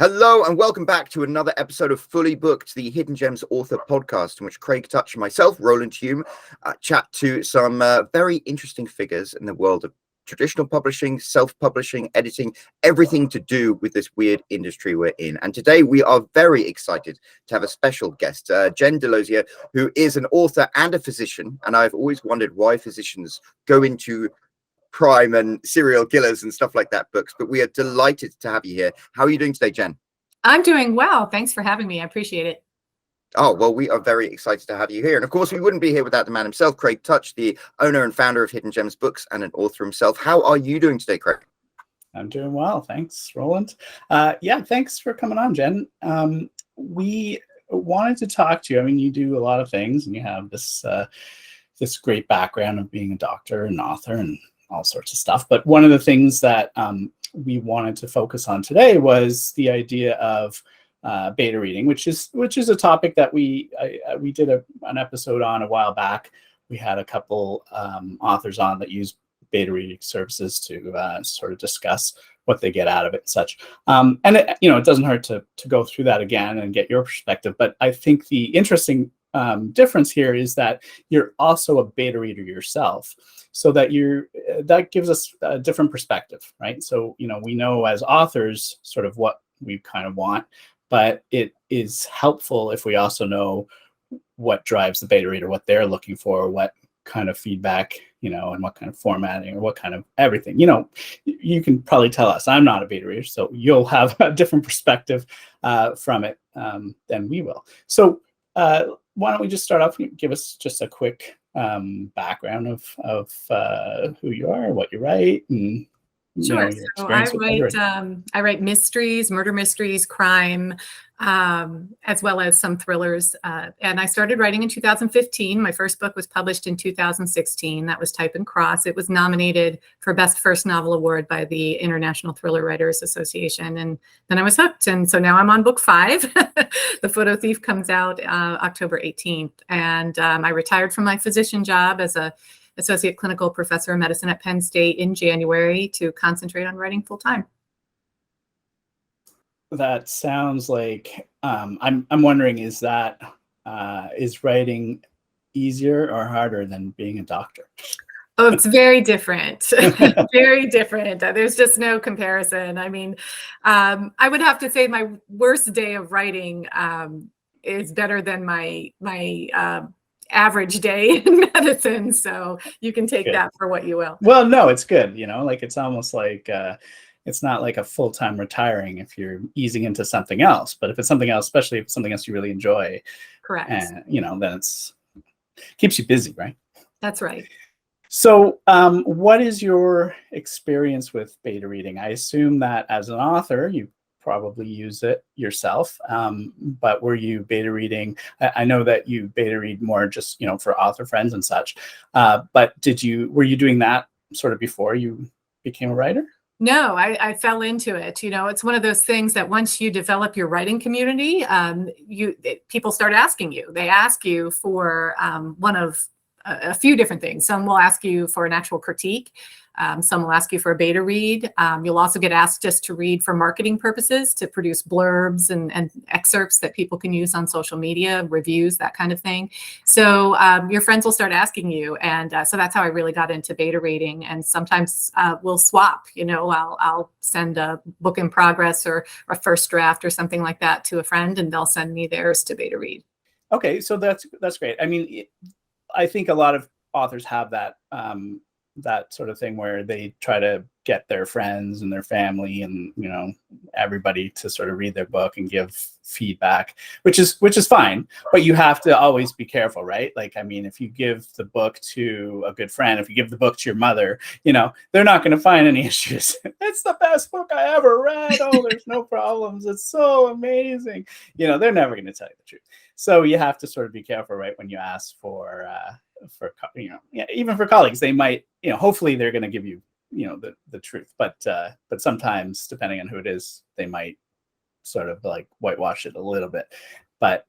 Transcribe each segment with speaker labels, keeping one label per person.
Speaker 1: Hello and welcome back to another episode of Fully Booked, the Hidden Gems author podcast, in which Craig Touch and myself, Roland Hume, chat to some very interesting figures in the world of traditional publishing, self-publishing, editing, everything to do with this weird industry we're in. And today we are very excited to have a special guest, Jen Delozier, who is an author and a physician. And I've always wondered why physicians go into crime and serial killers and stuff like that books, but we are delighted to have you here. How are you doing today, Jen?
Speaker 2: I'm doing well. Thanks for having me. I appreciate it.
Speaker 1: Oh, well, we are very excited to have you here. And of course, we wouldn't be here without the man himself, Craig Touch, the owner and founder of Hidden Gems Books and an author himself. How are you doing today, Craig?
Speaker 3: I'm doing well. Thanks, Roland. Yeah, thanks for coming on, Jen. We wanted to talk to you. I mean, you do a lot of things and you have this great background of being a doctor and author and all sorts of stuff. But one of the things that we wanted to focus on today was the idea of beta reading, which is a topic that we did an episode on a while back. We had a couple authors on that use beta reading services to sort of discuss what they get out of it and such. And it doesn't hurt to go through that again and get your perspective. But I think the interesting difference here is that you're also a beta reader yourself, so that that gives us a different perspective, right? So we know as authors sort of what we kind of want, but it is helpful if we also know what drives the beta reader, what they're looking for, what kind of feedback, and what kind of formatting or what kind of everything. You can probably tell us. I'm not a beta reader, so you'll have a different perspective from it than we will. So why don't we just start off? Give us just a quick background of who you are, what you write, and
Speaker 2: Sure. So I write mysteries, murder mysteries, crime, as well as some thrillers. And I started writing in 2015. My first book was published in 2016. That was Type and Cross. It was nominated for Best First Novel Award by the International Thriller Writers Association. And then I was hooked. And so now I'm on book 5. The Photo Thief comes out October 18th. And I retired from my physician job as a associate clinical professor of medicine at Penn State in January to concentrate on writing full time.
Speaker 3: That sounds like I'm wondering, is writing easier or harder than being a doctor?
Speaker 2: Oh, it's very different. Very different. There's just no comparison. I mean, I would have to say my worst day of writing is better than my average day in medicine, so you can take that for what you will.
Speaker 3: Well, no, it's good. It's almost like it's not like a full-time retiring if you're easing into something else. But if it's something else, especially if it's something else you really enjoy,
Speaker 2: correct,
Speaker 3: then it's keeps you busy, right?
Speaker 2: That's right.
Speaker 3: So what is your experience with beta reading? I assume that as an author you probably use it yourself, but were you beta reading? I know that you beta read more just for author friends and such, but were you doing that sort of before you became a writer?
Speaker 2: No, I fell into it. It's one of those things that once you develop your writing community, people start asking you. They ask you for one of a few different things. Some will ask you for an actual critique. Some will ask you for a beta read. You'll also get asked just to read for marketing purposes, to produce blurbs and excerpts that people can use on social media, reviews, that kind of thing. So your friends will start asking you. And so that's how I really got into beta reading. And sometimes we'll swap, I'll send a book in progress or a first draft or something like that to a friend, and they'll send me theirs to beta read.
Speaker 3: Okay, so that's great. I mean, I think a lot of authors have that sort of thing where they try to get their friends and their family and everybody to sort of read their book and give feedback, which is fine, but you have to always be careful, right? Like, I mean, if you give the book to a good friend, if you give the book to your mother, they're not going to find any issues. It's the best book I ever read. Oh, there's no problems. It's so amazing. They're never going to tell you the truth. So you have to sort of be careful, right? When you ask for even for colleagues, they might, hopefully they're going to give you, the truth, but sometimes, depending on who it is, they might sort of like whitewash it a little bit. But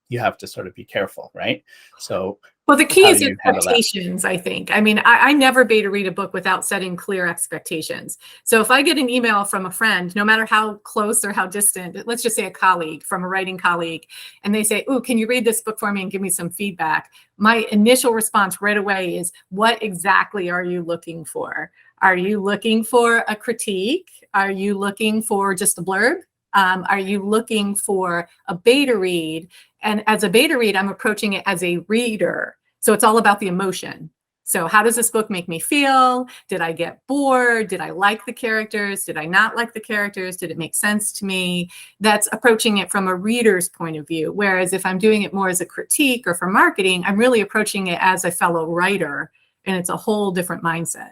Speaker 3: you have to sort of be careful, right? So
Speaker 2: well, the key
Speaker 3: how
Speaker 2: is
Speaker 3: do you handle that?
Speaker 2: expectations, I think. I mean, I never beta read a book without setting clear expectations. So if I get an email from a friend, no matter how close or how distant, let's just say a colleague, from a writing colleague, and they say, "Ooh, can you read this book for me and give me some feedback?" My initial response right away is, what exactly are you looking for? Are you looking for a critique? Are you looking for just a blurb? Are you looking for a beta read? And as a beta read, I'm approaching it as a reader. So it's all about the emotion. So how does this book make me feel? Did I get bored? Did I like the characters? Did I not like the characters? Did it make sense to me? That's approaching it from a reader's point of view. Whereas if I'm doing it more as a critique or for marketing, I'm really approaching it as a fellow writer, and it's a whole different mindset.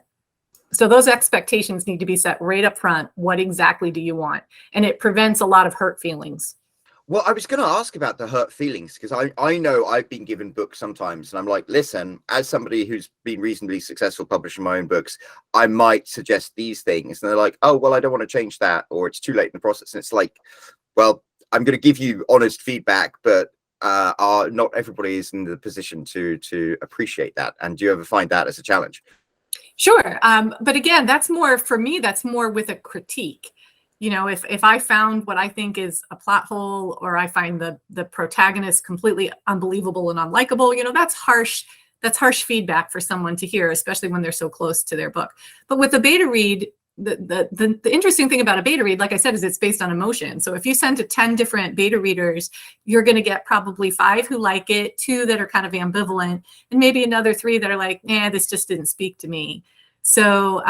Speaker 2: So those expectations need to be set right up front. What exactly do you want? And it prevents a lot of hurt feelings.
Speaker 1: Well, I was going to ask about the hurt feelings, because I know I've been given books sometimes and I'm like, listen, as somebody who's been reasonably successful publishing my own books, I might suggest these things. And they're like, oh, well, I don't want to change that, or it's too late in the process. And it's like, well, I'm going to give you honest feedback, but not everybody is in the position to appreciate that. And do you ever find that as a challenge?
Speaker 2: Sure. But again, that's more, for me, that's more with a critique. You know, if I found what I think is a plot hole, or I find the protagonist completely unbelievable and unlikable, you know, that's harsh feedback for someone to hear, especially when they're so close to their book. But with a beta read, the interesting thing about a beta read, like I said, is it's based on emotion. So if you send to 10 different beta readers, you're going to get probably 5 who like it, 2 that are kind of ambivalent, and maybe another 3 that are like, this just didn't speak to me. So,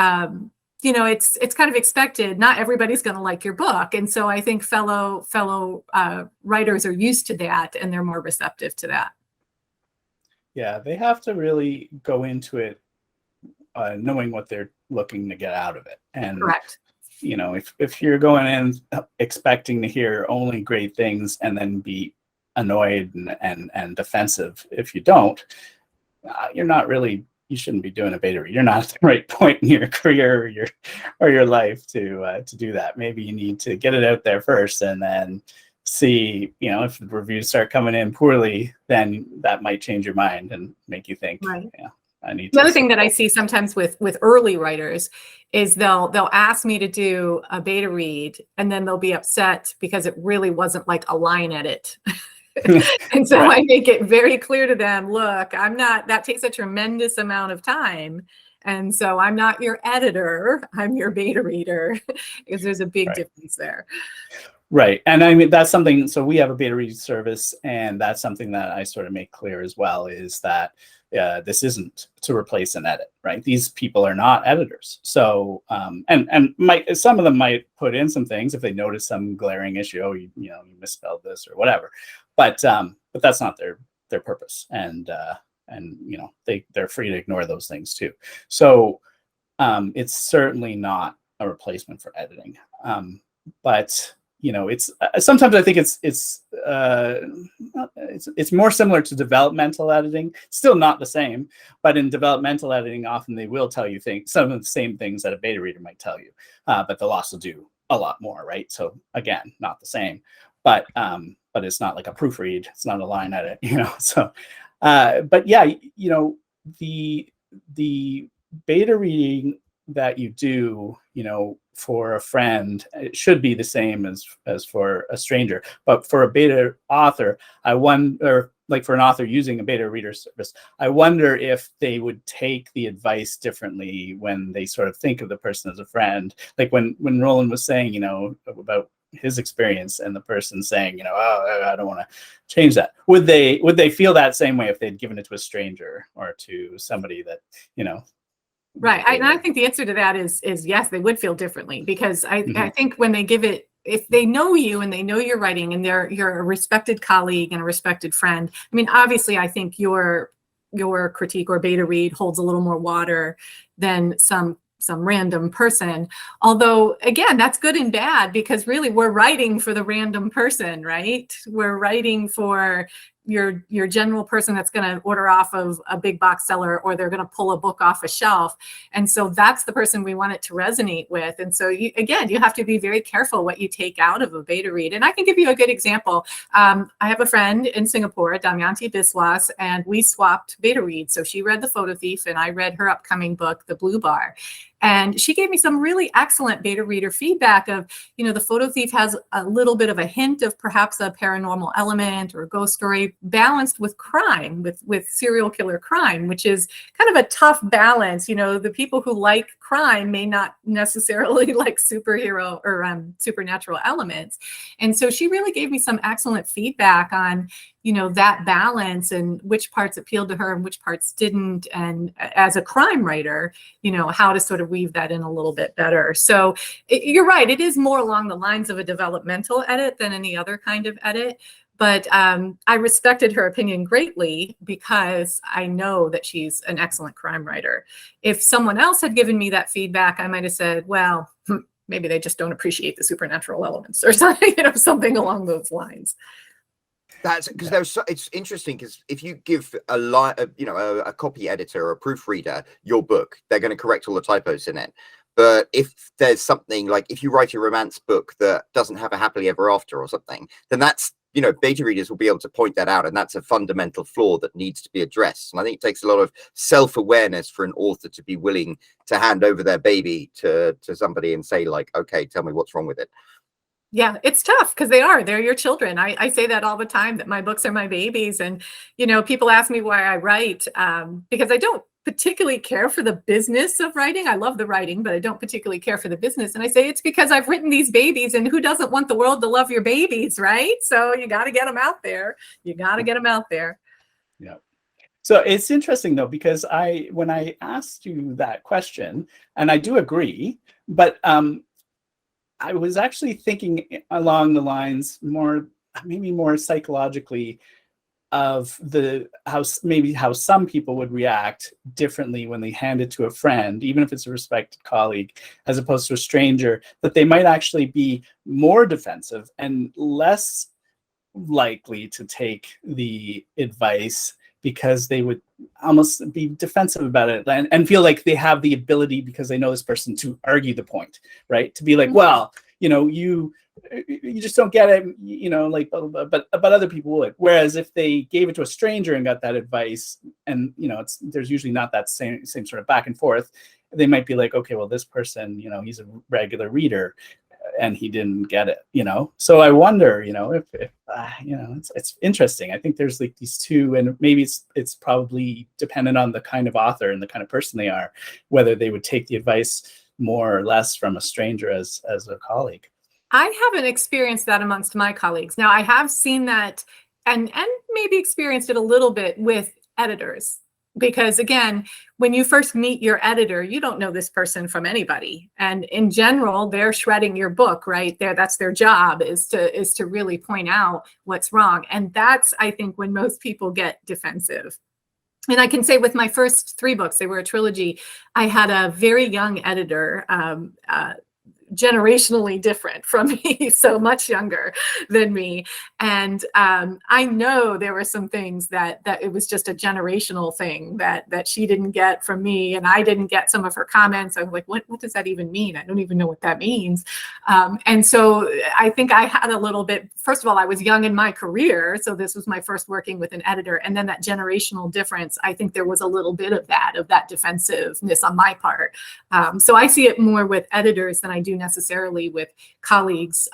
Speaker 2: you know, it's kind of expected. Not everybody's going to like your book. And so I think fellow writers are used to that, and they're more receptive to that.
Speaker 3: Yeah, they have to really go into it knowing what they're looking to get out of it. And
Speaker 2: correct.
Speaker 3: You know, if you're going in expecting to hear only great things and then be annoyed and defensive if you don't, you're not really, you shouldn't be doing a beta read. You're not at the right point in your career or your life to do that. Maybe you need to get it out there first, and then see, you know, if the reviews start coming in poorly, then that might change your mind and make you think,
Speaker 2: right.
Speaker 3: Yeah, I need
Speaker 2: the other thing that I see sometimes with early writers is they'll ask me to do a beta read, and then they'll be upset because it really wasn't like a line edit. And so right. I make it very clear to them, look, that takes a tremendous amount of time. And so I'm not your editor, I'm your beta reader, because there's a big difference there.
Speaker 3: Right. And I mean, that's something, so we have a beta read service, and that's something that I sort of make clear as well, is that this isn't to replace an edit, right? These people are not editors. So, and some of them might put in some things if they notice some glaring issue, oh, you misspelled this or whatever, but that's not their purpose. And you know, they're free to ignore those things too. So it's certainly not a replacement for editing. But you know, it's sometimes I think it's more similar to developmental editing. Still not the same, but in developmental editing, often they will tell you some of the same things that a beta reader might tell you, but they'll also do a lot more, right? So again, not the same, but it's not like a proofread. It's not a line edit, you know. So, but yeah, you know, the beta reading that you do, you know, for a friend, it should be the same as for a stranger. But for a beta author, I wonder, like for an author using a beta reader service, I wonder if they would take the advice differently when they sort of think of the person as a friend. Like when Roland was saying, you know, about his experience, and the person saying, you know, oh, I don't want to change that. Would they feel that same way if they'd given it to a stranger or to somebody that, you know?
Speaker 2: Right. And I think the answer to that is yes, they would feel differently, because I think when they give it, if they know you and they know you're writing and you're a respected colleague and a respected friend. I mean, obviously, I think your critique or beta read holds a little more water than some random person. Although, again, that's good and bad, because really we're writing for the random person, right? We're writing for your general person that's going to order off of a big box seller, or they're going to pull a book off a shelf. And so that's the person we want it to resonate with. And so you have to be very careful what you take out of a beta read. And I can give you a good example. I have a friend in Singapore, Damayanti Biswas, and we swapped beta reads. So she read The Photo Thief and I read her upcoming book, The Blue Bar. And she gave me some really excellent beta reader feedback of, The Photo Thief has a little bit of a hint of perhaps a paranormal element or a ghost story balanced with crime, with serial killer crime, which is kind of a tough balance. The people who like crime may not necessarily like superhero or supernatural elements. And so she really gave me some excellent feedback on, that balance and which parts appealed to her and which parts didn't. And as a crime writer, how to sort of weave that in a little bit better. So you're right. It is more along the lines of a developmental edit than any other kind of edit. But I respected her opinion greatly because I know that she's an excellent crime writer. If someone else had given me that feedback, I might have said, well, maybe they just don't appreciate the supernatural elements or something, something along those lines.
Speaker 1: That's because it's interesting because if you give a copy editor or a proofreader your book, they're going to correct all the typos in it. But if there's something like if you write a romance book that doesn't have a happily ever after or something, then that's, beta readers will be able to point that out. And that's a fundamental flaw that needs to be addressed. And I think it takes a lot of self-awareness for an author to be willing to hand over their baby to somebody and say, like, okay, tell me what's wrong with it.
Speaker 2: Yeah, it's tough because they're your children. I say that all the time, that my books are my babies. And, people ask me why I write, because I don't particularly care for the business of writing. I love the writing, but I don't particularly care for the business. And I say, it's because I've written these babies, and who doesn't want the world to love your babies, right? So you got to get them out there.
Speaker 3: Yeah. So it's interesting though, because when I asked you that question, and I do agree, but I was actually thinking along the lines maybe more psychologically of how some people would react differently when they hand it to a friend, even if it's a respected colleague, as opposed to a stranger, that they might actually be more defensive and less likely to take the advice because they would almost be defensive about it and feel like they have the ability, because they know this person, to argue the point, right? To be like, well, you just don't get it, but other people would. Whereas if they gave it to a stranger and got that advice, and there's usually not that same sort of back and forth, they might be like, okay, well, this person, he's a regular reader and he didn't get it, So I wonder, if it's interesting. I think there's like these two, and maybe it's probably dependent on the kind of author and the kind of person they are, whether they would take the advice more or less from a stranger as a colleague.
Speaker 2: I haven't experienced that amongst my colleagues. Now, I have seen that and maybe experienced it a little bit with editors. Because again, when you first meet your editor, you don't know this person from anybody. And in general, they're shredding your book, right? That's their job, is to really point out what's wrong. And that's, I think, when most people get defensive. And I can say with my first 3 books, they were a trilogy, I had a very young editor, generationally different from me, so much younger than me. And I know there were some things that it was just a generational thing that she didn't get from me, and I didn't get some of her comments. I'm like, what does that even mean? I don't even know what that means. And so I think I had a little bit, first of all, I was young in my career, so this was my first working with an editor. And then that generational difference, I think there was a little bit of that defensiveness on my part. So I see it more with editors than I do necessarily with colleagues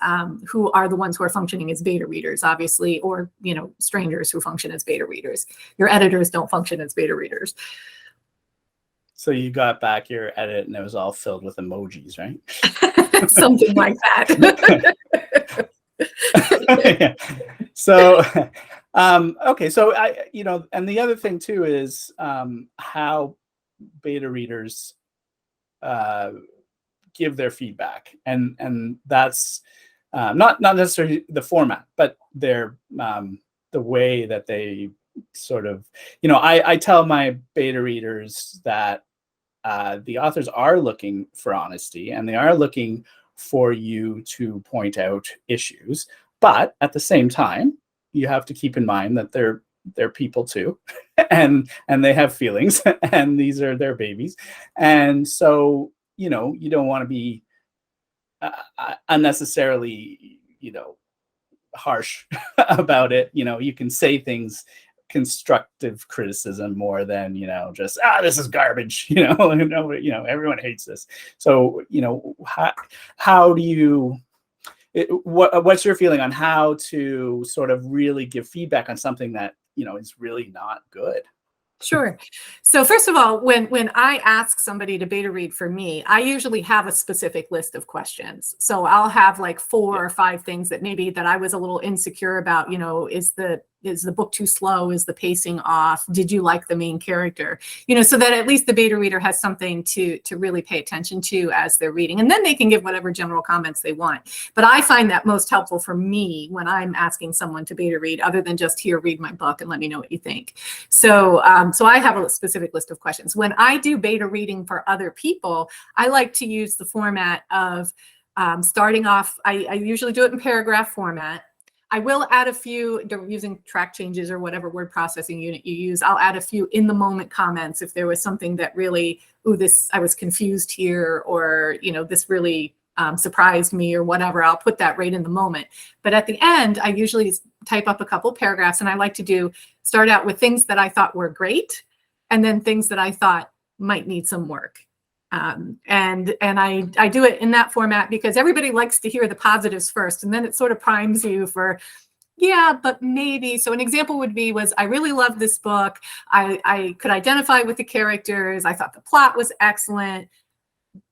Speaker 2: who are the ones who are functioning as beta readers, obviously, or strangers who function as beta readers. Your editors don't function as beta readers.
Speaker 3: So you got back your edit and it was all filled with emojis, right?
Speaker 2: Something like that.
Speaker 3: Yeah. So okay, so I and the other thing too is how beta readers give their feedback, and that's not necessarily the format, but their the way that they sort of, I tell my beta readers that the authors are looking for honesty, and they are looking for you to point out issues, but at the same time, you have to keep in mind that they're people too, and they have feelings, and these are their babies, and so you don't want to be unnecessarily harsh about it. You can say things, constructive criticism, more than just this is garbage. Everyone hates this. So how do you? What's your feeling on how to sort of really give feedback on something that is really not good?
Speaker 2: Sure. So first of all, when I ask somebody to beta read for me, I usually have a specific list of questions. So I'll have like 4 or 5 things that I was a little insecure about. Is the book too slow? Is the pacing off? Did you like the main character? So that at least the beta reader has something to really pay attention to as they're reading. And then they can give whatever general comments they want. But I find that most helpful for me when I'm asking someone to beta read, other than just here, read my book and let me know what you think. So I have a specific list of questions. When I do beta reading for other people, I like to use the format of starting off. I usually do it in paragraph format. I will add a few, using track changes or whatever word processing unit you use. I'll add a few in the moment comments if there was something that really, I was confused here, or, this really surprised me or whatever. I'll put that right in the moment. But at the end, I usually type up a couple paragraphs, and I like to start out with things that I thought were great, and then things that I thought might need some work. And I do it in that format because everybody likes to hear the positives first, and then it sort of primes you for, yeah, but maybe. So an example was I really loved this book. I could identify with the characters. I thought the plot was excellent,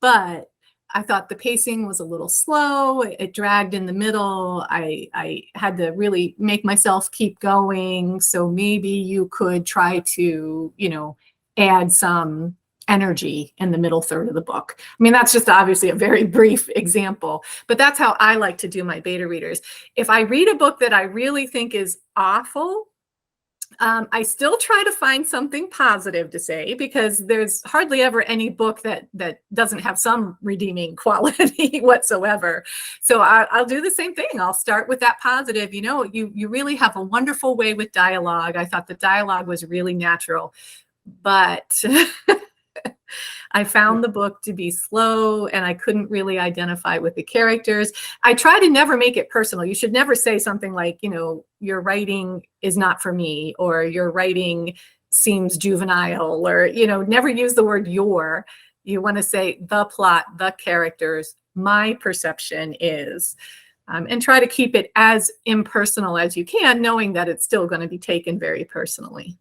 Speaker 2: but I thought the pacing was a little slow. It dragged in the middle. I had to really make myself keep going. So maybe you could try to, add some energy in the middle third of the book. I mean, that's just obviously a very brief example, but that's how I like to do my beta readers. If I read a book that I really think is awful, I still try to find something positive to say, because there's hardly ever any book that doesn't have some redeeming quality whatsoever. So I'll do the same thing. I'll start with that positive. You really have a wonderful way with dialogue. I thought the dialogue was really natural, but I found the book to be slow, and I couldn't really identify with the characters. I try to never make it personal. You should never say something like, your writing is not for me, or your writing seems juvenile, or, never use the word your. You want to say the plot, the characters, my perception is, and try to keep it as impersonal as you can, knowing that it's still going to be taken very personally.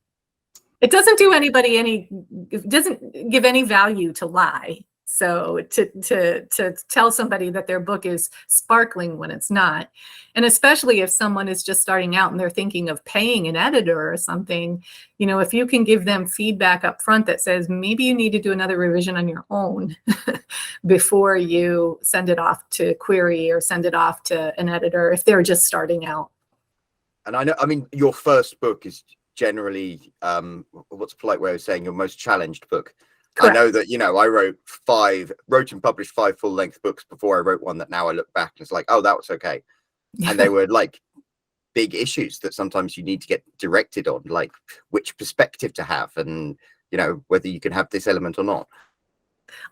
Speaker 2: It doesn't do anybody it doesn't give any value to lie. So to tell somebody that their book is sparkling when it's not, and especially if someone is just starting out and they're thinking of paying an editor or something, if you can give them feedback up front that says, maybe you need to do another revision on your own before you send it off to query or send it off to an editor if they're just starting out.
Speaker 1: And your first book is generally what's a polite way of saying your most challenged book.
Speaker 2: Correct.
Speaker 1: I know that I wrote and published 5 full-length books before I wrote one that now I look back and it's like, oh, that was okay. And they were like big issues that sometimes you need to get directed on, like which perspective to have, and whether you can have this element or not.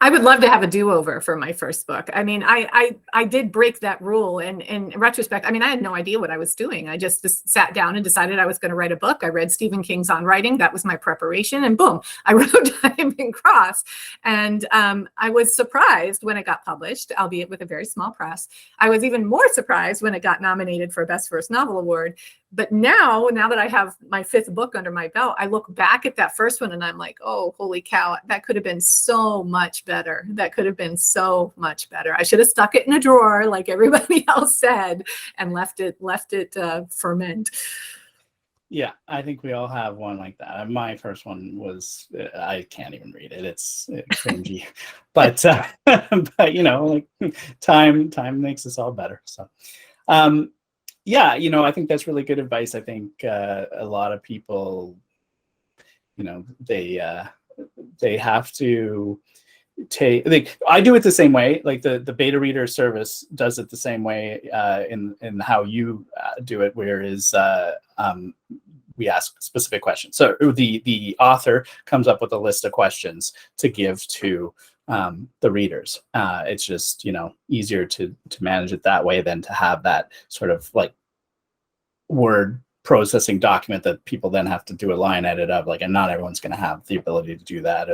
Speaker 2: I would love to have a do-over for my first book. I mean, I did break that rule, and in retrospect, I had no idea what I was doing. I just sat down and decided I was going to write a book. I read Stephen King's On Writing. That was my preparation, and boom, I wrote Diamond Cross. And I was surprised when it got published, albeit with a very small press. I was even more surprised when it got nominated for Best First Novel Award. But now that I have my 5th book under my belt, I look back at that first one and I'm like, oh, holy cow, that could have been so much better. That could have been so much better. I should have stuck it in a drawer like everybody else said and left it ferment.
Speaker 3: Yeah, I think we all have one like that. My first one was, I can't even read it. It's cringy, but time makes us all better. So, yeah, I think that's really good advice. I think a lot of people, they have to I do it the same way. Like the beta reader service does it the same way in how you do it, whereas we ask specific questions. So the author comes up with a list of questions to give to the readers. It's just, easier to manage it that way than to have that sort of like word processing document that people then have to do a line edit of, and not everyone's going to have the ability to do that.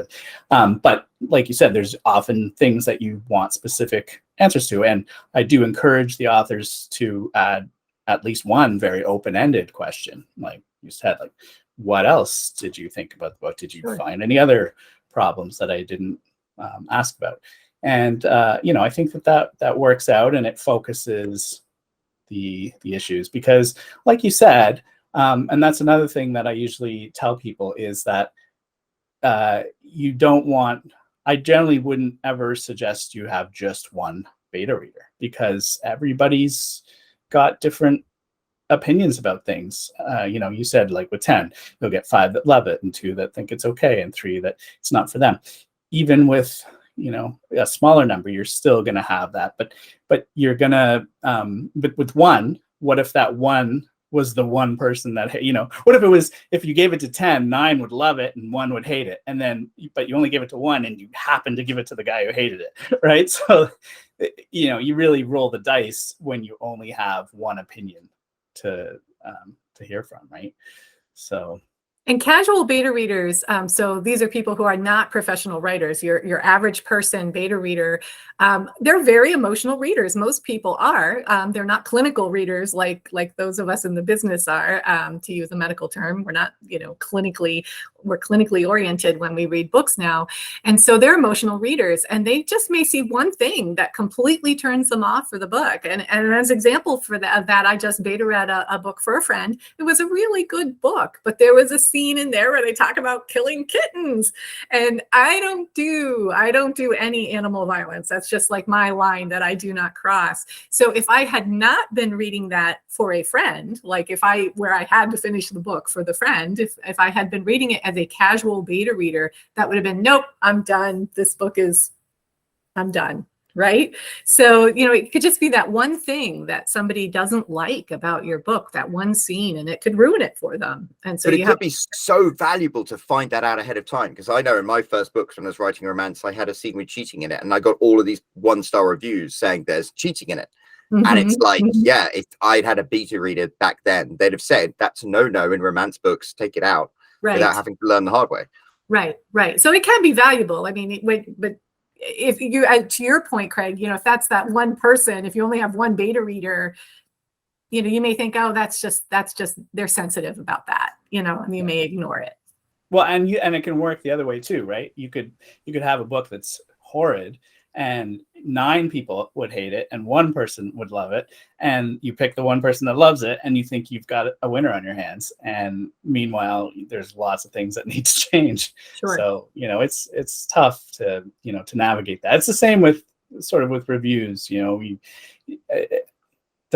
Speaker 3: But like you said, there's often things that you want specific answers to. And I do encourage the authors to add at least one very open-ended question. Like you said, like, what else did you think about the book? Did you find any other problems that I didn't ask about? And, I think that works out, and it focuses the issues, because like you said, and that's another thing that I usually tell people, is that you don't want, I generally wouldn't ever suggest you have just one beta reader, because everybody's got different opinions about things. You said, like with 10, you'll get 5 that love it, and 2 that think it's okay, and 3 that it's not for them. Even with a smaller number, you're still going to have that, but you're going to but with one, what if that one was the one person that, what if it was, if you gave it to 10, 9 would love it and 1 would hate it, and then but you only give it to 1 and you happen to give it to the guy who hated it, right? So you really roll the dice when you only have one opinion to hear from, right? So.
Speaker 2: And casual beta readers, so these are people who are not professional writers, your average person beta reader, they're very emotional readers. Most people are. They're not clinical readers like those of us in the business are, to use a medical term. We're not, we're clinically oriented when we read books now. And so they're emotional readers, and they just may see one thing that completely turns them off for the book. And as an example of that, I just beta read a book for a friend. It was a really good book, but there was a scene in there where they talk about killing kittens, and I don't do any animal violence. That's just like my line that I do not cross. So if I had not been reading that for a friend, like where I had to finish the book for the friend, if I had been reading it as a casual beta reader, that would have been, nope, I'm done. I'm done. Right? So, it could just be that one thing that somebody doesn't like about your book, that one scene, and it could ruin it for them. And so
Speaker 1: but it could be so valuable to find that out ahead of time, because I know in my first books, when I was writing a romance, I had a scene with cheating in it, and I got all of these 1-star reviews saying there's cheating in it. Mm-hmm. And it's like, yeah, if I'd had a beta reader back then, they'd have said that's a no-no in romance books, take it out, without having to learn the hard way.
Speaker 2: Right. So it can be valuable. I mean, but if you, to your point, Craig, if that's that one person, if you only have one beta reader, you may think, oh, that's just they're sensitive about that, and you may ignore it.
Speaker 3: Well, and it can work the other way too, right? You could have a book that's horrid, and 9 people would hate it, and 1 person would love it, and you pick the 1 person that loves it, and you think you've got a winner on your hands. And meanwhile, there's lots of things that need to change.
Speaker 2: Sure.
Speaker 3: So it's tough to to navigate that. It's the same with reviews. The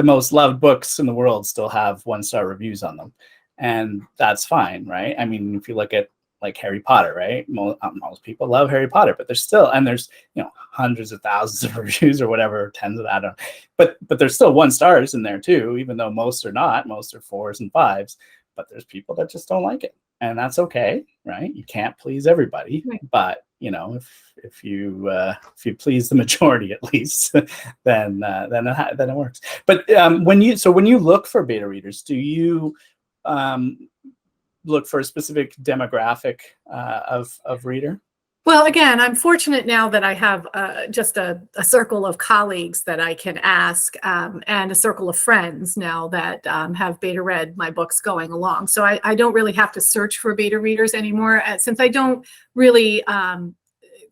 Speaker 3: most loved books in the world still have 1-star reviews on them, and that's fine, right? I mean, if you look at like Harry Potter, right? Most people love Harry Potter, but there's hundreds of thousands of reviews or whatever, tens of that. But there's still 1-stars in there too, even though most are not. Most are 4s and 5s. But there's people that just don't like it, and that's okay, right? You can't please everybody, right. But if you please the majority at least, then it works. But when you look for beta readers, do you look for a specific demographic of reader?
Speaker 2: Well, again, I'm fortunate now that I have just a circle of colleagues that I can ask, and a circle of friends now that have beta read my books going along. So I don't really have to search for beta readers anymore, since I don't really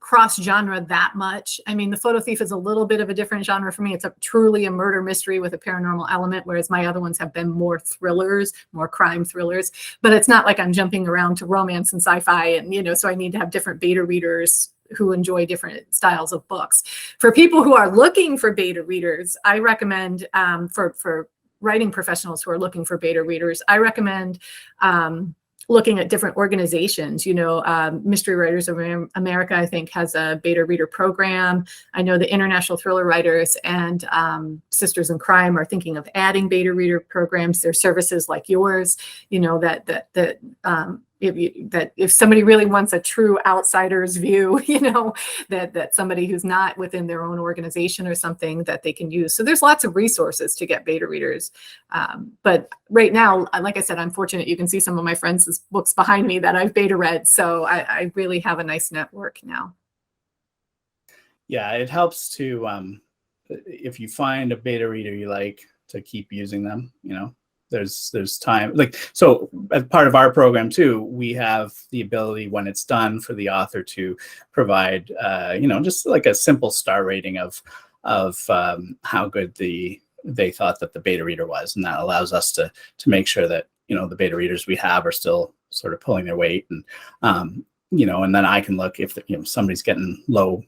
Speaker 2: cross genre that much. I mean, The Photo Thief is a little bit of a different genre for me. It's truly a murder mystery with a paranormal element, whereas my other ones have been more thrillers, more crime thrillers. But it's not like I'm jumping around to romance and sci-fi, and so I need to have different beta readers who enjoy different styles of books. For people who are looking for beta readers, I recommend for writing professionals who are looking for beta readers, I recommend looking at different organizations. Mystery Writers of America, I think, has a beta reader program. I know the International Thriller Writers and Sisters in Crime are thinking of adding beta reader programs. There's services like yours, that if somebody really wants a true outsider's view, that somebody who's not within their own organization or something that they can use. So there's lots of resources to get beta readers. But right now, like I said, I'm fortunate. You can see some of my friends' books behind me that I've beta read. So I really have a nice network now.
Speaker 3: Yeah, it helps to, if you find a beta reader you like, to keep using them, there's time, so as part of our program too, we have the ability when it's done for the author to provide, just like a simple star rating of how good they thought that the beta reader was. And that allows us to make sure that, the beta readers we have are still sort of pulling their weight. And, and then I can look if, somebody's getting low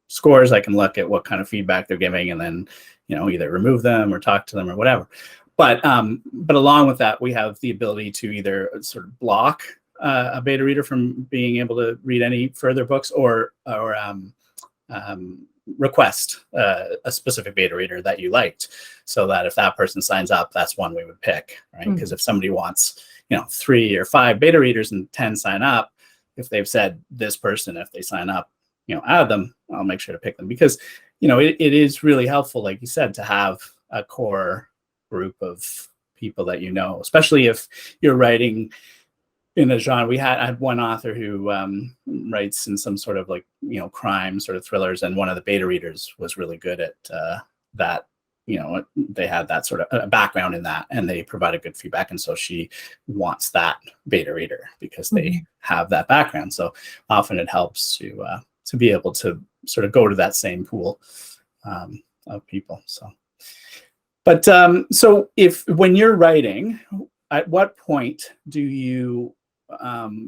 Speaker 3: scores, I can look at what kind of feedback they're giving and then, either remove them or talk to them or whatever. But along with that, we have the ability to either sort of block a beta reader from being able to read any further books, or request a specific beta reader that you liked, so that if that person signs up, that's one we would pick, right? Because if somebody wants, 3 or 5 beta readers and 10 sign up, if they've said this person, if they sign up, out of them, I'll make sure to pick them, because it is really helpful, like you said, to have a core group of people that especially if you're writing in a genre. I had one author who writes in some sort of crime sort of thrillers, and one of the beta readers was really good at that. They had that sort of background in that, and they provided good feedback, and so she wants that beta reader because they have that background. So often it helps to be able to sort of go to that same pool of people. But so when you're writing, at what point do you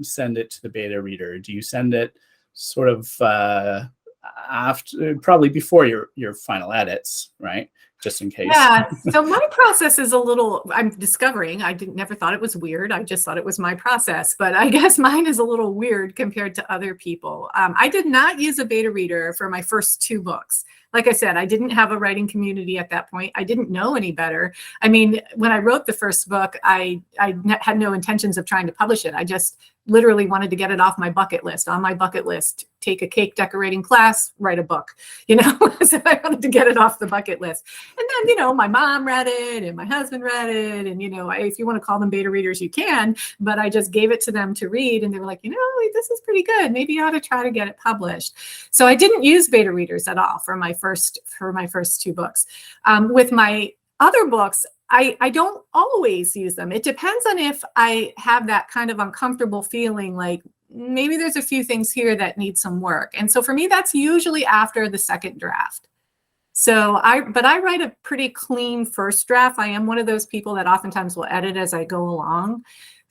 Speaker 3: send it to the beta reader? Do you send it sort of after, probably before your final edits, right? Just in case.
Speaker 2: Yeah. So my process is I'm discovering, never thought it was weird. I just thought it was my process, but I guess mine is a little weird compared to other people. I did not use a beta reader for my first 2 books. Like I said, I didn't have a writing community at that point. I didn't know any better. I mean, when I wrote the first book, I had no intentions of trying to publish it. I just literally wanted to get it off my bucket list. On my bucket list, take a cake decorating class, write a book, so I wanted to get it off the bucket list. And then, my mom read it and my husband read it. And, if you want to call them beta readers, you can, but I just gave it to them to read. And they were like, this is pretty good. Maybe you ought to try to get it published. So I didn't use beta readers at all for my first 2 books. With my other books, I don't always use them. It depends on if I have that kind of uncomfortable feeling like maybe there's a few things here that need some work. And so for me, that's usually after the second draft. So I write a pretty clean first draft. I am one of those people that oftentimes will edit as I go along.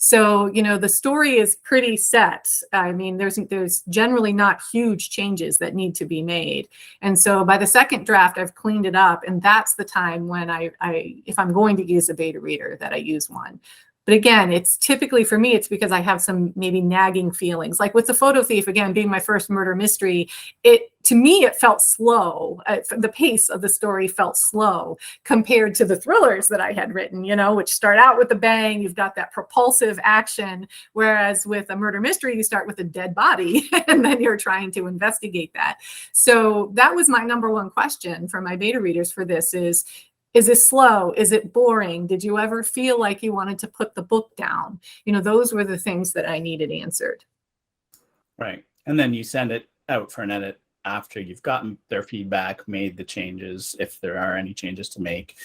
Speaker 2: So, the story is pretty set. I mean, there's generally not huge changes that need to be made. And so by the second draft, I've cleaned it up. And that's the time when if I'm going to use a beta reader, that I use one. But again, it's typically, for me, it's because I have some maybe nagging feelings. Like with The Photo Thief, again, being my first murder mystery, to me, it felt slow. The pace of the story felt slow compared to the thrillers that I had written, which start out with a bang. You've got that propulsive action. Whereas with a murder mystery, you start with a dead body and then you're trying to investigate that. So that was my number one question for my beta readers for this is this slow? Is it boring? Did you ever feel like you wanted to put the book down? Those were the things that I needed answered.
Speaker 3: Right. And then you send it out for an edit after you've gotten their feedback, made the changes, if there are any changes to make,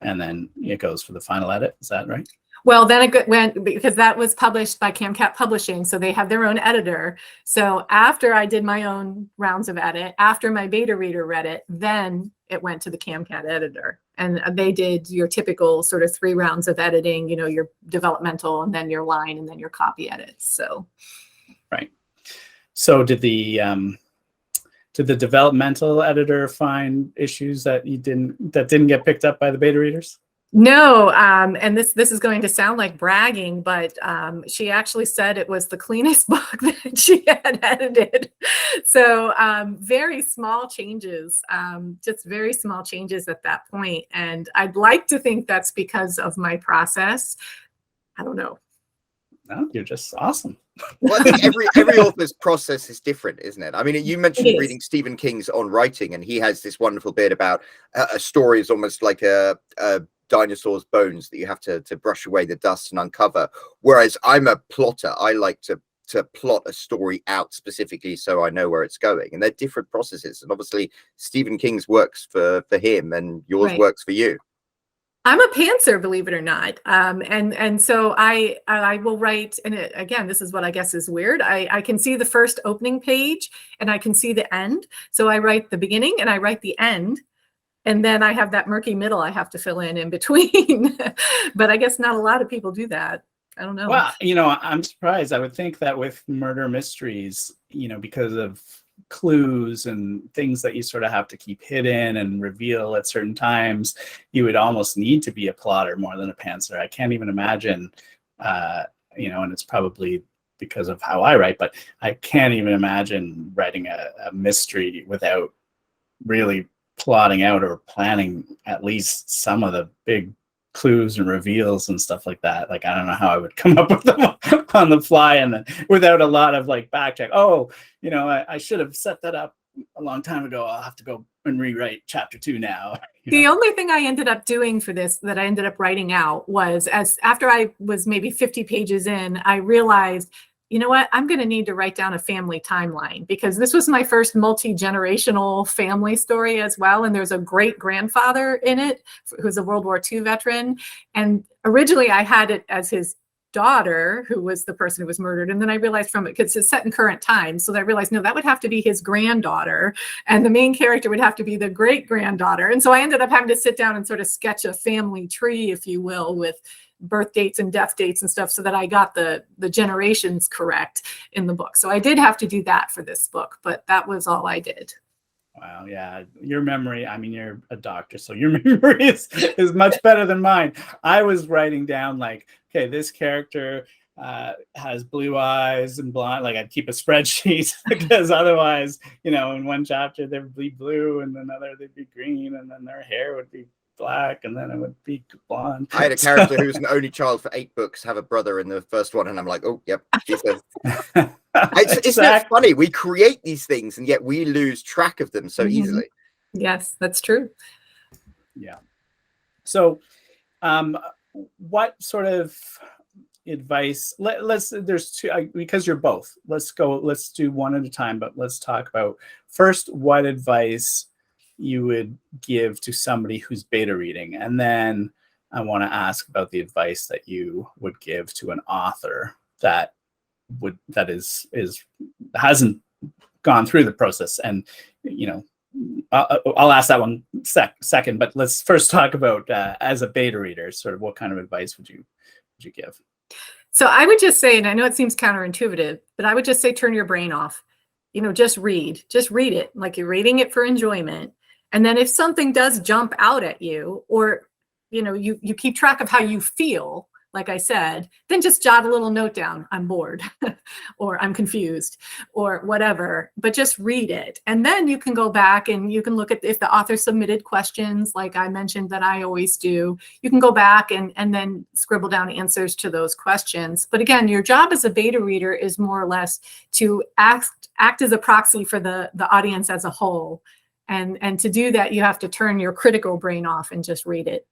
Speaker 3: and then it goes for the final edit. Is that right?
Speaker 2: Well, then it went, because that was published by CamCat Publishing, so they have their own editor. So after I did my own rounds of edit, after my beta reader read it, then it went to the CamCat editor. And they did your typical sort of 3 rounds of editing, your developmental, and then your line, and then your copy edits. So,
Speaker 3: right. So did the developmental editor find issues that didn't get picked up by the beta readers?
Speaker 2: No, and this is going to sound like bragging, but she actually said it was the cleanest book that she had edited. So very small changes, just very small changes at that point. And I'd like to think that's because of my process. I don't know.
Speaker 3: No, you're just awesome.
Speaker 1: Well, I think every author's process is different, isn't it? I mean, you mentioned reading Stephen King's On Writing, and he has this wonderful bit about a story is almost like a dinosaur's bones that you have to brush away the dust and uncover. Whereas I'm a plotter. I like to plot a story out specifically so I know where it's going. And they're different processes. And obviously Stephen King's works for him and yours works for you.
Speaker 2: I'm a pantser, believe it or not. And so I will write, and again, this is what I guess is weird. I can see the first opening page and I can see the end. So I write the beginning and I write the end. And then I have that murky middle I have to fill in between. But I guess not a lot of people do that. I don't know.
Speaker 3: Well, I'm surprised. I would think that with murder mysteries, because of clues and things that you sort of have to keep hidden and reveal at certain times, you would almost need to be a plotter more than a pantser. I can't even imagine, and it's probably because of how I write, but I can't even imagine writing a mystery without really plotting out or planning at least some of the big clues and reveals and stuff like that. Like, I don't know how I would come up with them on the fly and then without a lot of like back check. Oh, I should have set that up a long time ago. I'll have to go and rewrite chapter 2 now.
Speaker 2: The only thing I ended up doing for this that I ended up writing out was after I was maybe 50 pages in, I realized, you know what, I'm going to need to write down a family timeline because this was my first multi-generational family story as well. And there's a great grandfather in it who's a World War II veteran. And originally I had it as his daughter, who was the person who was murdered. And then I realized from it, because it's set in current times. So I realized, no, that would have to be his granddaughter. And the main character would have to be the great granddaughter. And so I ended up having to sit down and sort of sketch a family tree, if you will, with birth dates and death dates and stuff so that I got the generations correct in the book. So I did have to do that for this book, but that was all I did.
Speaker 3: Wow. Yeah. Your memory, I mean, you're a doctor, so your memory is much better than mine. I was writing down like, okay, this character has blue eyes and blonde. Like I'd keep a spreadsheet because otherwise, in one chapter they'd be blue and another they'd be green and then their hair would be black and then it would be blonde.
Speaker 1: I had a character who was an only child for 8 books, have a brother in the first one, and I'm like, oh, yep. Isn't that funny? We create these things and yet we lose track of them so easily.
Speaker 2: Yes, that's true.
Speaker 3: Yeah. So what sort of advice, there's two, because you're both, let's do one at a time, but let's talk about first what advice you would give to somebody who's beta reading, and then I want to ask about the advice that you would give to an author that hasn't gone through the process. And I'll ask that one second, but let's first talk about as a beta reader, sort of what kind of advice would you give?
Speaker 2: So I would just say, and I know it seems counterintuitive, but I would just say turn your brain off. Just read it like you're reading it for enjoyment. And then if something does jump out at you, or, you keep track of how you feel, like I said, then just jot a little note down. I'm bored or I'm confused or whatever, but just read it. And then you can go back and you can look at if the author submitted questions, like I mentioned that I always do. You can go back and then scribble down answers to those questions. But again, your job as a beta reader is more or less to act as a proxy for the audience as a whole. And to do that, you have to turn your critical brain off and just read it.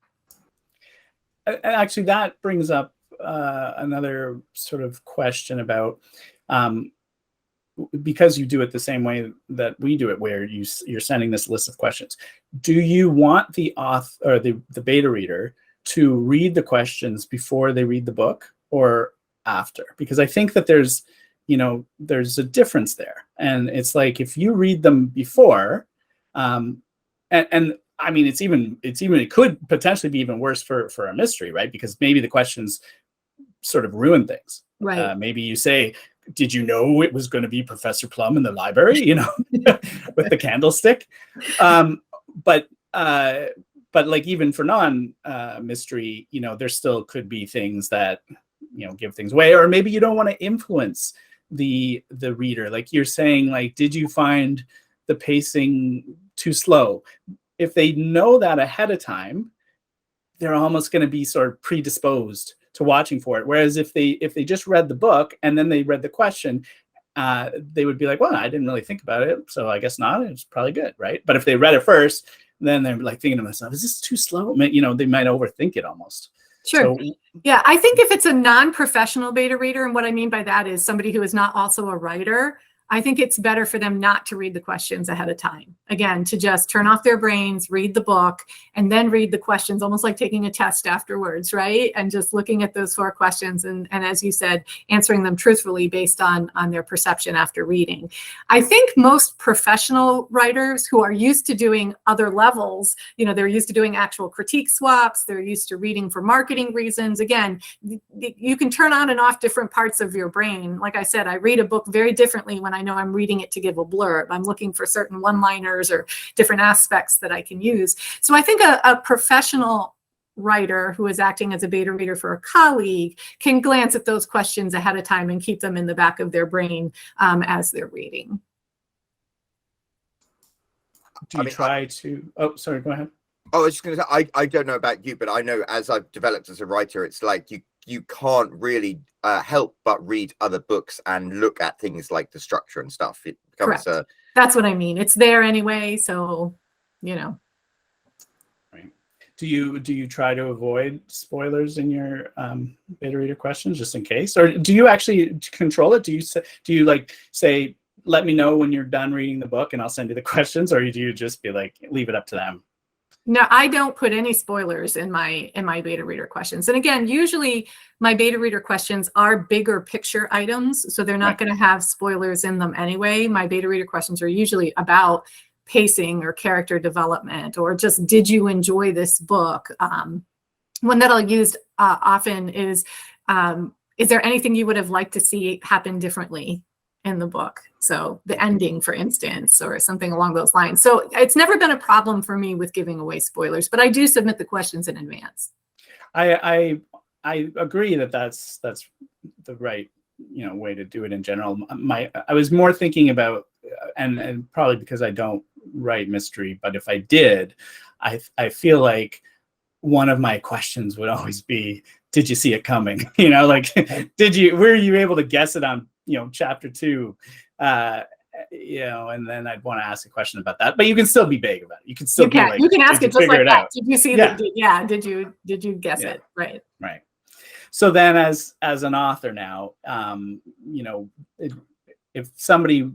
Speaker 3: Actually, that brings up another sort of question about, because you do it the same way that we do it, where you're sending this list of questions. Do you want the author or the beta reader to read the questions before they read the book or after? Because I think that there's a difference there. And it's like, if you read them before, and I mean, it could potentially be even worse for a mystery, right? Because maybe the questions sort of ruin things.
Speaker 2: Right.
Speaker 3: Maybe you say, did you know it was going to be Professor Plum in the library, with the candlestick? But but like even for non mystery, there still could be things that give things away, or maybe you don't want to influence the reader. Like you're saying, like, did you find the pacing too slow? If they know that ahead of time, they're almost going to be sort of predisposed to watching for it. Whereas if they just read the book and then they read the question, they would be like, well, I didn't really think about it, so I guess not. It's probably good, right? But if they read it first, then they're like thinking to themselves, is this too slow? They might overthink it almost.
Speaker 2: Sure. So, yeah, I think if it's a non-professional beta reader, and what I mean by that is somebody who is not also a writer, I think it's better for them not to read the questions ahead of time. Again, to just turn off their brains, read the book, and then read the questions, almost like taking a test afterwards, right? And just looking at those 4 questions and as you said, answering them truthfully based on their perception after reading. I think most professional writers who are used to doing other levels, they're used to doing actual critique swaps, they're used to reading for marketing reasons. Again, you can turn on and off different parts of your brain. Like I said, I read a book very differently when I know I'm reading it to give a blurb. I'm looking for certain one-liners or different aspects that I can use. So I think a professional writer who is acting as a beta reader for a colleague can glance at those questions ahead of time and keep them in the back of their brain as they're reading.
Speaker 3: Do you try to... Oh, sorry, go ahead.
Speaker 1: I was just going to say, I don't know about you, but I know as I've developed as a writer, it's like you can't really help but read other books and look at things like the structure and stuff. It becomes
Speaker 2: that's what I mean. It's there anyway, so
Speaker 3: Right. Do you try to avoid spoilers in your beta reader questions just in case, or do you actually control it? Do you like say, let me know when you're done reading the book and I'll send you the questions, or do you just be like, leave it up to them?
Speaker 2: No, I don't put any spoilers in my beta reader questions. And again, usually my beta reader questions are bigger picture items, so they're not going to have spoilers in them anyway. My beta reader questions are usually about pacing or character development, or just, did you enjoy this book? One that I'll use often is there anything you would have liked to see happen differently in the book? So the ending, for instance, or something along those lines. So it's never been a problem for me with giving away spoilers, but I do submit the questions in advance.
Speaker 3: I agree that that's the right way to do it in general. I was more thinking about, and probably because I don't write mystery, but if I did, I feel like one of my questions would always be, did you see it coming? Like, were you able to guess it on chapter 2? And then I'd want to ask a question about that, but you can still be vague about it. You can still
Speaker 2: you can ask it just like that. Did you see that?
Speaker 3: Yeah.
Speaker 2: Did you guess it? Right.
Speaker 3: So then as an author now, if somebody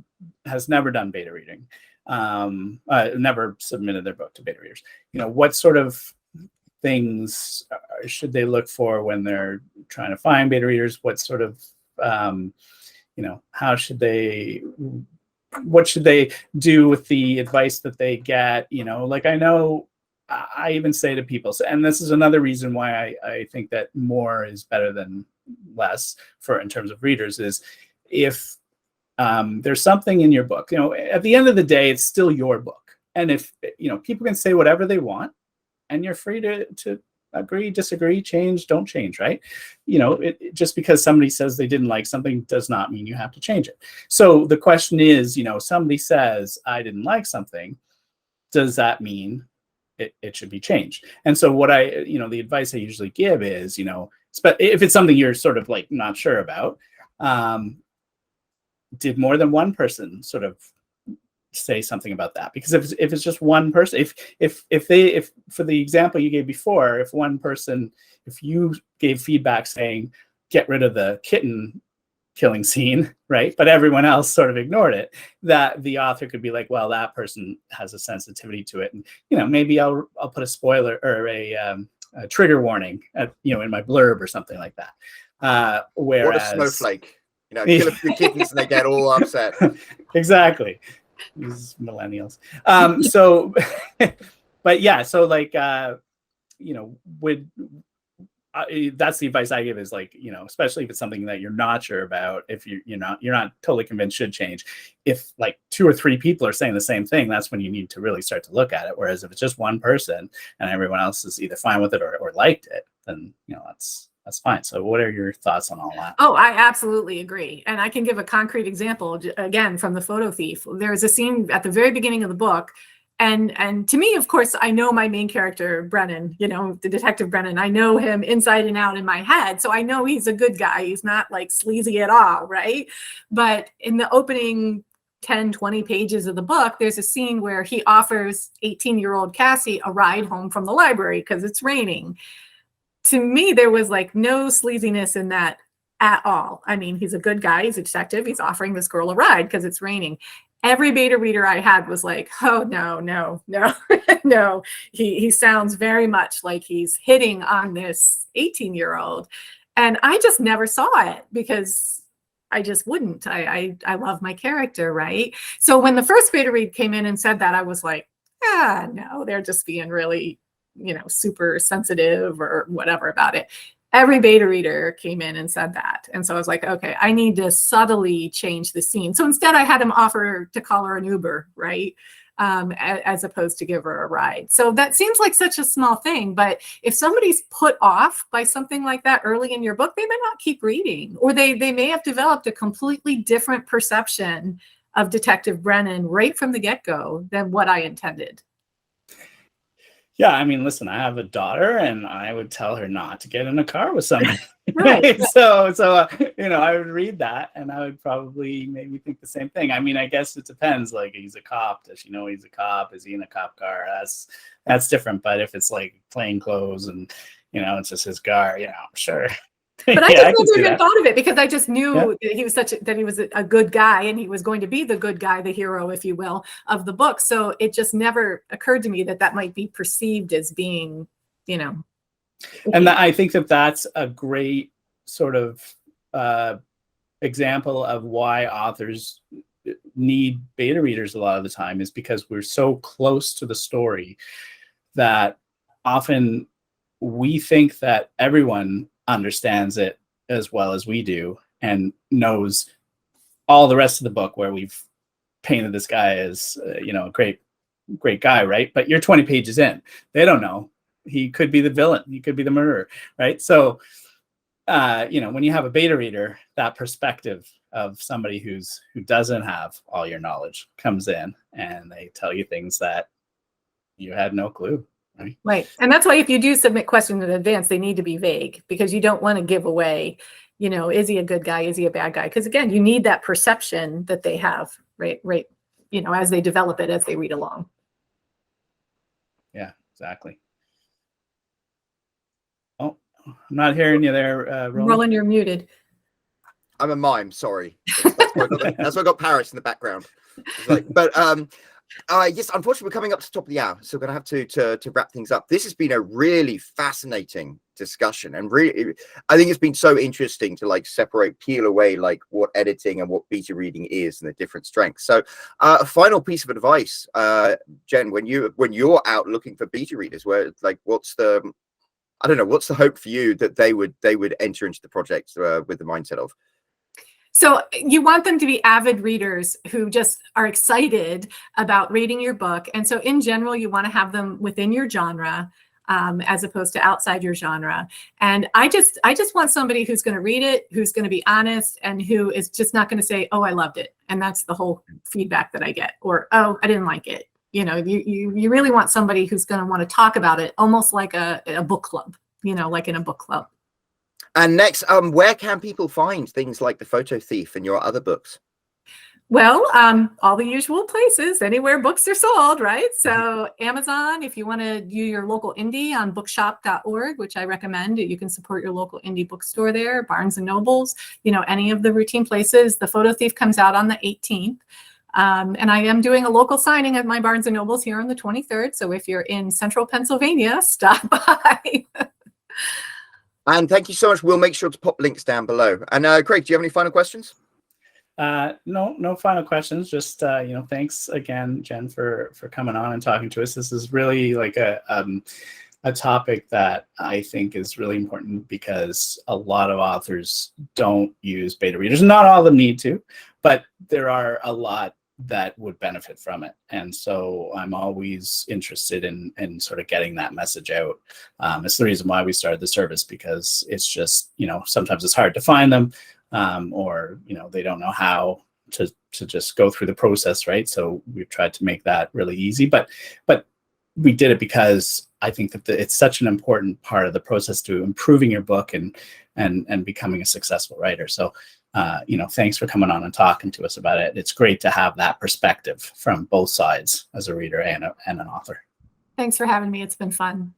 Speaker 3: has never done beta reading, never submitted their book to beta readers, what sort of things should they look for when they're trying to find beta readers? What sort of what should they do with the advice that they get? Like, I know I even say to people, and this is another reason why I think that more is better than less in terms of readers, is if there's something in your book, at the end of the day, it's still your book. And if, people can say whatever they want, and you're free to agree, disagree, change, don't change, right? Just because somebody says they didn't like something does not mean you have to change it. So the question is, somebody says, I didn't like something, does that mean it should be changed? And so what the advice I usually give is, if it's something you're sort of like not sure about, did more than one person sort of say something about that? Because if it's just one person, if for the example you gave before, if you gave feedback saying get rid of the kitten killing scene, right, but everyone else sort of ignored it, that the author could be like, well, that person has a sensitivity to it, and maybe I'll put a spoiler or a trigger warning in my blurb or something like that. Whereas,
Speaker 1: what a snowflake, kill a few kittens and they get all upset.
Speaker 3: Exactly. These millennials. So, but yeah, so like, that's the advice I give is like, especially if it's something that you're not sure about, if you're not totally convinced should change. If like 2 or 3 people are saying the same thing, that's when you need to really start to look at it. Whereas if it's just one person and everyone else is either fine with it or liked it, then, that's fine. So what are your thoughts on all that?
Speaker 2: Oh, I absolutely agree. And I can give a concrete example, again, from the Photo Thief. There's a scene at the very beginning of the book. And to me, of course, I know my main character, Brennan, the detective Brennan. I know him inside and out in my head. So I know he's a good guy. He's not like sleazy at all, right? But in the opening 10, 20 pages of the book, there's a scene where he offers 18-year-old Cassie a ride home from the library because it's raining. To me, there was like no sleaziness in that at all. I mean, he's a good guy. He's a detective. He's offering this girl a ride because it's raining. Every beta reader I had was like, oh, no, no. He sounds very much like he's hitting on this 18-year-old. And I just never saw it because I just wouldn't. I love my character, right? So when the first beta read came in and said that, I was like, no, they're just being really, super sensitive or whatever about it. Every beta reader came in and said that. And so I was like, okay, I need to subtly change the scene. So instead I had him offer to call her an Uber, right? As opposed to give her a ride. So that seems like such a small thing, but if somebody's put off by something like that early in your book, they may not keep reading, or they may have developed a completely different perception of Detective Brennan right from the get-go than what I intended.
Speaker 3: Yeah, I mean, listen, I have a daughter, and I would tell her not to get in a car with somebody.
Speaker 2: Right.
Speaker 3: So I would read that, and I would probably maybe think the same thing. I mean, I guess it depends. Like, he's a cop. Does she know he's a cop? Is he in a cop car? That's different. But if it's like plain clothes and it's just his car, sure.
Speaker 2: But I
Speaker 3: Yeah,
Speaker 2: just
Speaker 3: can see
Speaker 2: never even
Speaker 3: that.
Speaker 2: thought of it because I just knew that he was a good guy, and he was going to be the good guy, the hero, if you will, of the book. So it just never occurred to me that might be perceived as being,
Speaker 3: And I think that's a great sort of example of why authors need beta readers a lot of the time, is because we're so close to the story that often we think that everyone understands it as well as we do and knows all the rest of the book, where we've painted this guy as a great guy, right? But you're 20 pages in. They don't know. He could be the villain. He could be the murderer, right? So when you have a beta reader, that perspective of somebody who doesn't have all your knowledge comes in, and they tell you things that you had no clue.
Speaker 2: Right. And that's why if you do submit questions in advance, they need to be vague, because you don't want to give away, is he a good guy? Is he a bad guy? Because again, you need that perception that they have, right, as they develop it, as they read along.
Speaker 3: Yeah, exactly. Oh, I'm not hearing you there, Roland.
Speaker 2: Roland, you're muted.
Speaker 1: I'm a mime, sorry. That's why I got Paris in the background. Yes, unfortunately, we're coming up to the top of the hour, so we're going to have to wrap things up. This has been a really fascinating discussion, and really, I think it's been so interesting to peel away what editing and what beta reading is and the different strengths. So, a final piece of advice, Jen, when you're out looking for beta readers, what's the hope for you that they would enter into the project with the mindset of?
Speaker 2: So you want them to be avid readers who just are excited about reading your book. And so in general, you want to have them within your genre, as opposed to outside your genre. And I just want somebody who's going to read it, who's going to be honest, and who is just not going to say, oh, I loved it. And that's the whole feedback that I get, or, oh, I didn't like it. You really want somebody who's going to want to talk about it, almost like a book club, like in a book club.
Speaker 1: And next, where can people find things like The Photo Thief and your other books?
Speaker 2: Well, all the usual places, anywhere books are sold, right? So Amazon, if you want to do your local indie, on bookshop.org, which I recommend, you can support your local indie bookstore there, Barnes and Nobles, any of the routine places. The Photo Thief comes out on the 18th. And I am doing a local signing at my Barnes and Nobles here on the 23rd. So if you're in central Pennsylvania, stop by.
Speaker 1: And thank you so much. We'll make sure to pop links down below. And Craig, do you have any final questions?
Speaker 3: No final questions. Just thanks again, Jen, for coming on and talking to us. This is really like a topic that I think is really important because a lot of authors don't use beta readers. Not all of them need to, but there are a lot that would benefit from it. And so I'm always interested in sort of getting that message out. It's the reason why we started the service, because it's just, sometimes it's hard to find them, or, they don't know how to just go through the process, right? So we've tried to make that really easy, but we did it because I think that it's such an important part of the process to improving your book and becoming a successful writer. So, thanks for coming on and talking to us about it. It's great to have that perspective from both sides as a reader and an author.
Speaker 2: Thanks for having me. It's been fun.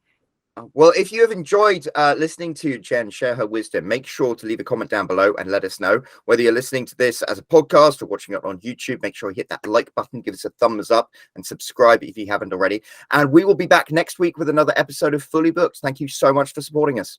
Speaker 1: Well, if you have enjoyed listening to Jen share her wisdom, make sure to leave a comment down below and let us know. Whether you're listening to this as a podcast or watching it on YouTube, make sure you hit that like button, give us a thumbs up, and subscribe if you haven't already. And we will be back next week with another episode of Fully Booked. Thank you so much for supporting us.